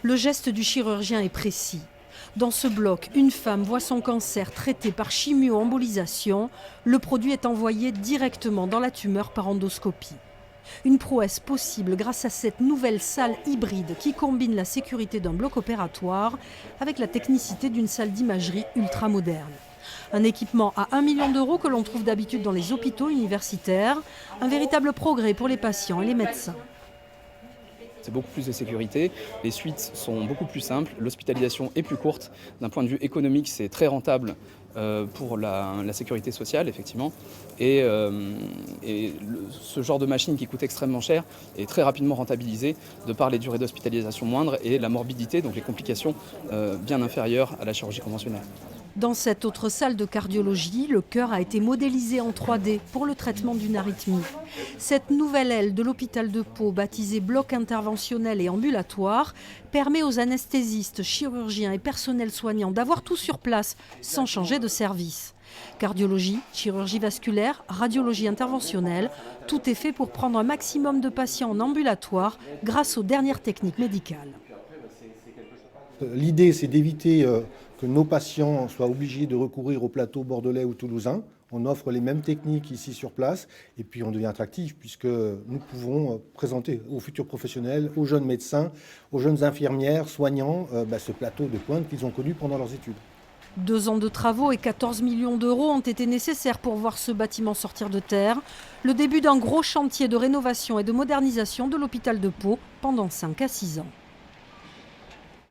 Le geste du chirurgien est précis. Dans ce bloc, une femme voit son cancer traité par chimio-embolisation. Le produit est envoyé directement dans la tumeur par endoscopie. Une prouesse possible grâce à cette nouvelle salle hybride qui combine la sécurité d'un bloc opératoire avec la technicité d'une salle d'imagerie ultramoderne. Un équipement à 1 million d'euros que l'on trouve d'habitude dans les hôpitaux universitaires. Un véritable progrès pour les patients et les médecins. C'est beaucoup plus de sécurité, les suites sont beaucoup plus simples, l'hospitalisation est plus courte. D'un point de vue économique, c'est très rentable pour la sécurité sociale, effectivement. Ce genre de machine qui coûte extrêmement cher est très rapidement rentabilisé de par les durées d'hospitalisation moindres et la morbidité, donc les complications bien inférieures à la chirurgie conventionnelle. Dans cette autre salle de cardiologie, le cœur a été modélisé en 3D pour le traitement d'une arythmie. Cette nouvelle aile de l'hôpital de Pau, baptisée bloc interventionnel et ambulatoire, permet aux anesthésistes, chirurgiens et personnels soignants d'avoir tout sur place sans changer de service. Cardiologie, chirurgie vasculaire, radiologie interventionnelle, tout est fait pour prendre un maximum de patients en ambulatoire grâce aux dernières techniques médicales. L'idée, c'est d'éviter que nos patients soient obligés de recourir au plateau bordelais ou toulousain. On offre les mêmes techniques ici sur place et puis on devient attractif puisque nous pouvons présenter aux futurs professionnels, aux jeunes médecins, aux jeunes infirmières, soignants, ce plateau de pointe qu'ils ont connu pendant leurs études. 2 ans de travaux et 14 millions d'euros ont été nécessaires pour voir ce bâtiment sortir de terre. Le début d'un gros chantier de rénovation et de modernisation de l'hôpital de Pau pendant 5 à 6 ans.